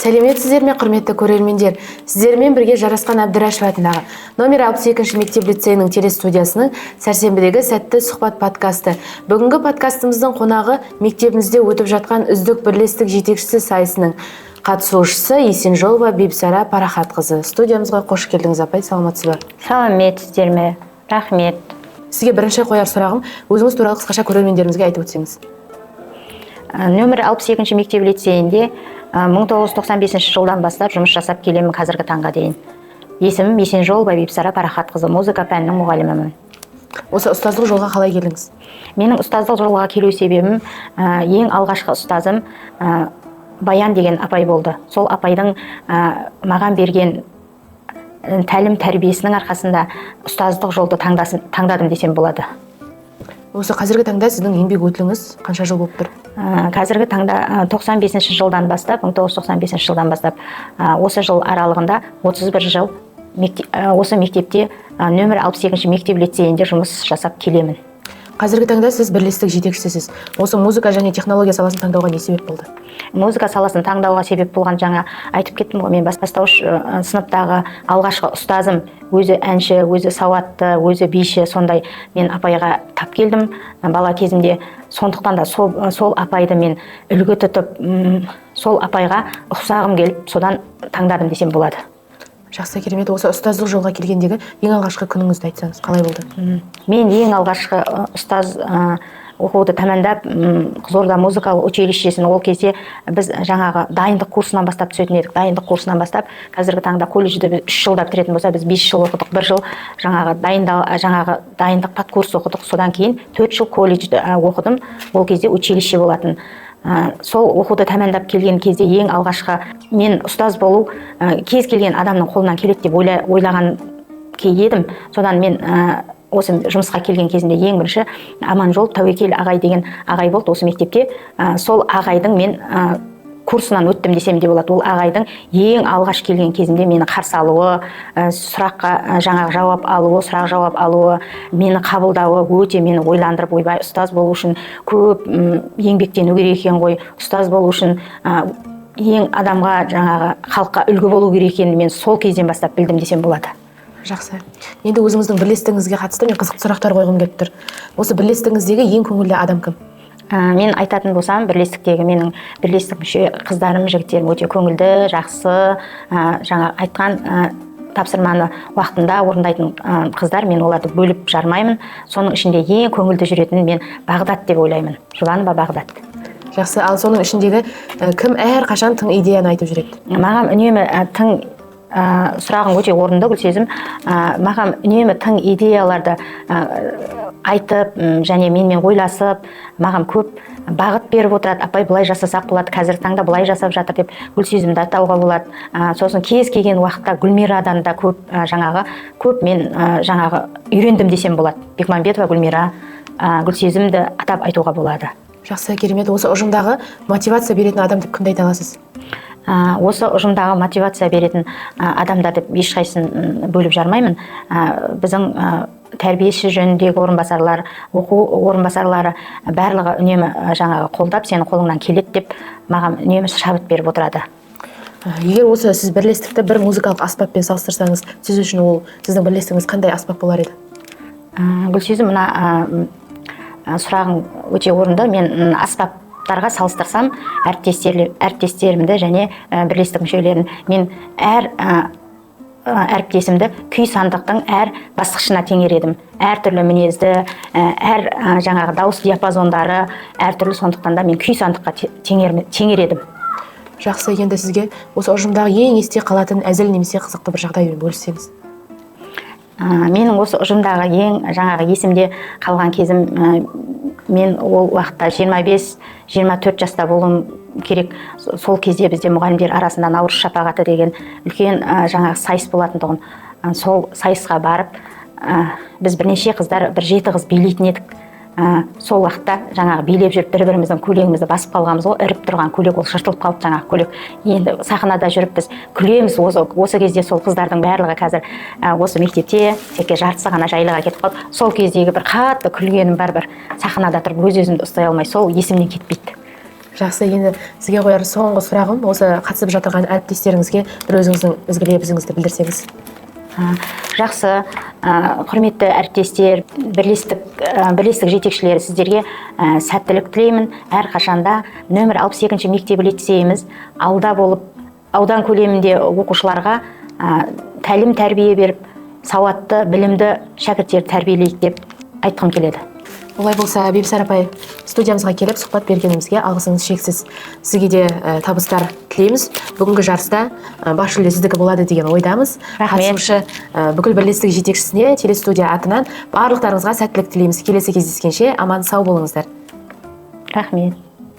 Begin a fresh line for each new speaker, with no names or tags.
Сәлеметсіздер ме, құрметті көрермендер? Сіздермен бірге Жарасқан Әбдірашев атындағы номер 62-ші мектеп лицейінің телестудиясының сәрсенбідегі сәтті сұхбат подкасты. Бүгінгі подкастымыздың қонағы мектебімізде өтіп жатқан үздік бірлестік жетекшісі сайысының қатысушысы Есенжолова Бибісара Парахатқызы. Студиямызға қош келдіңіз, апай, саламатсыз ба?
Сәлеметсіздер ме? Рахмет.
Сізге бірінші қояр сұрағым, өзіңіз туралы қысқаша көрермендерімізге айтып өтсеңіз.
Нөмір 62-ші мектеп лицейінде 1995 жылдан бастап жұмыс жасап келемін қазіргі таңға дейін. Есімім Есенжолова Бибісара Парахатқызы, музыка пәнінің мұғалімімін.
Осы ұстаздық жолға қалай келдіңіз?
Менің ұстаздық жолға келу себебім ең алғашқы ұстазым Баян деген апай болды. Сол апайдың маған берген тәлім тәрбиесінің арқасында ұстаздық жолды таңдадым десем болады.
Осы қазіргі таңда сіздің еңбек өтіліңіз қанша жыл болып тұр?
Қазіргі таңда 1995 жылдан бастап осы жыл аралығында 31 жыл осы мектепте нөмір 62-ші мектеп лицейінде жұмыс жасап келемін.
Қазіргі таңда сіз бірлестік жетекшісісіз. Осы музыка және технология саласын таңдауға не себеп болды?
Музыка саласын таңдауға себеп болған жаңа айтып кеттім ғой, мен бастауыш сыныптағы алғашқы ұстазым өзі әнші, өзі сауатты, өзі биші, сондай мен апайға тап келдім бала кезімде. Сондықтан да сол апайды мен үлгі тұтып, сол апайға ұқсағым келіп, содан таңдадым десем болады.
Жақсы, керемет. Осы ұстаздық жолға келгендегі ең алғашқы күніңізді айтсаңыз, қалай болды?
Мен ең алғашқы ұстаз оқуды тәмамдап, Қызылорда музыкалық училищесін, ол кезде біз жаңағы дайындық курсынан бастап түсетін едік. Дайындық курсынан бастап, қазіргі таңда колледжді 3 жылда бітіретін болса, біз 5 жыл оқыдық. 1 жыл жаңағы дайындық подкурс оқыдық. Содан кейін 4 жыл колледжді оқыдым. Ол кезде училище болатын. Сол оқуды тәмамдап келген кезде ең алғашқы мен ұстаз болу кез келген адамның қолынан келеді деп ойлаған едім. Содан мен осы жұмысқа келген кезінде ең бірінші Аманжол Тәуекел ағай деген ағай болды осы мектепте. Сол ағайдың мен курсынан өттім десем де болады. Ол ағайдың ең алғаш келген кезінде мені қарсы алуы, сұраққа сұрақ жауап алуы, мені қабылдауы өте мені ойландырып, ойбай, ұстаз болу үшін көп еңбектену керек екен ғой, ұстаз болу үшін ең адамға жаңағы халыққа үлгі болу керек екенін мен сол кезден бастап білдім десем болады.
Жақсы. Енді өзіңіздің бірлестігіңізге қатысты мен қызықты сұрақтар қойғым келіп тұр. Осы бірлестігіңіздегі ең көңілді адам кім?
Мен айтатын болсам, бірлестіктегі менің бірлестік мүше қыздарым, жігіттерім өте көңілді, жақсы, жаңа айтқан тапсырманы уақытында орындайтын қыздар, мен оларды бөліп жармаймын. Соның ішінде ең көңілді жүретін мен Бағдат деп ойлаймын. Жұбанова Бағдат.
Жақсы, ал соның ішіндегі кім әрқашан тың идеяны айтып жүреді?
Маған үнемі тың сұрағың өте орынды, Гүлсезім. Маған үнемі тың идеяларды айтып, және менімен ойласып, маған көп бағыт беріп отырады. Апай, бұлай жасасақ болады, қазіргі таңда бұлай жасап жатыр деп Гүлсезімді атауға болады. Сосын кез келген уақытта Гүлмирадан да көп мен үйрендім десем болады. Бекмамбетова Гүлмира, Гүлсезімді атап айтуға болады.
Жақсы, керемет. Осы ұжымдағы мотивация беретін адам деп кімді айта аласыз?
Осы ұжымдағы мотивация беретін адамдарды ешқайсысын бөліп жармаймын. Біздің тәрбиесі жөніндегі орынбасарлар, оқу орынбасарлары барлығы үнемі жаңағы қолдап, сенің қолыңнан келеді деп маған үнемі шабыт беріп отырады.
Егер осы сіз бірлестікті бір музыкалық аспаппен салыстырсаңыз, сіз үшін ол сіздің бірлестігіңіз қандай аспап болар еді?
Гүлсезім, мына сұрағың өте орынды. Мен аспаптарға салыстырсам, әріптестерімді және бірлестік мүшелерін, мен әр әріптесімді күй сандықтың әр басқышына теңер едім. Әртүрлі мінезді, әр жаңағы дауыс диапазондары әртүрлі, сондықтан да мен күй сандыққа теңер едім.
Жақсы, енді сізге осы ұжымдағы ең есте қалатын әзіл немесе қызықты бір жағдаймен бөліссеңіз?
Менің осы ұжымдағы ең жаңағы есімде қалған кезім, мен ол уақытта 25-24 жаста болуым керек. Сол кезде бізде мұғалімдер арасында Наурыз шапағаты деген үлкен жаңағы сайыс болатын тұғын. Сол сайысқа барып, біз бірнеше қыздар, 7 қыз билейтін едік. Сол уақытта жаңағы билеп жүріп бір-біріміздің көйлегімізді басып қалғанбыз ғой, іріп тұрған көйлек, ол жыртылып қалып жаңағы көйлек. Енді сахнада жүріп біз күлеміз. Осы кезде сол қыздардың барлығы қазір осы мектепте тек жартысы ғана жайлыға кетіп қалды. Сол кездегі бір қатты күлгенім бар, бір сахнада тұрып өз-өзімді ұстай алмай, сол есімнен кетпейді.
Жақсы, енді сізге қояр соңғы сұрағым осы қатысып жатырған әріптестеріңізге бір өзіңіздің ізгі лебізіңізді білдірсеңіз.
Жақсы, құрметті әріптестер, бірлестік жетекшілері, сіздерге сәттілік тілеймін. Әрқашанда нөмір 62-ші мектеп лицейіміз алда болып, аудан көлемінде оқушыларға тәлім тәрбие беріп, сауатты, білімді шәкірттер тәрбиелейді деп айтқым келеді.
Олай болса, Бибісар апай, студиямызға келіп сұхбат бергенімізге алғысыңыз шексіз. Сізге де табыстар тілейміз. Бүгінгі жарыста бас жүлде сіздікі болады деген ойдамыз. Қатысушы бүкіл бірлестік жетекшісіне телестудия атынан барлықтарыңызға сәттілік тілейміз. Келесі кездескенше аман сау болыңыздар.
Рахмет.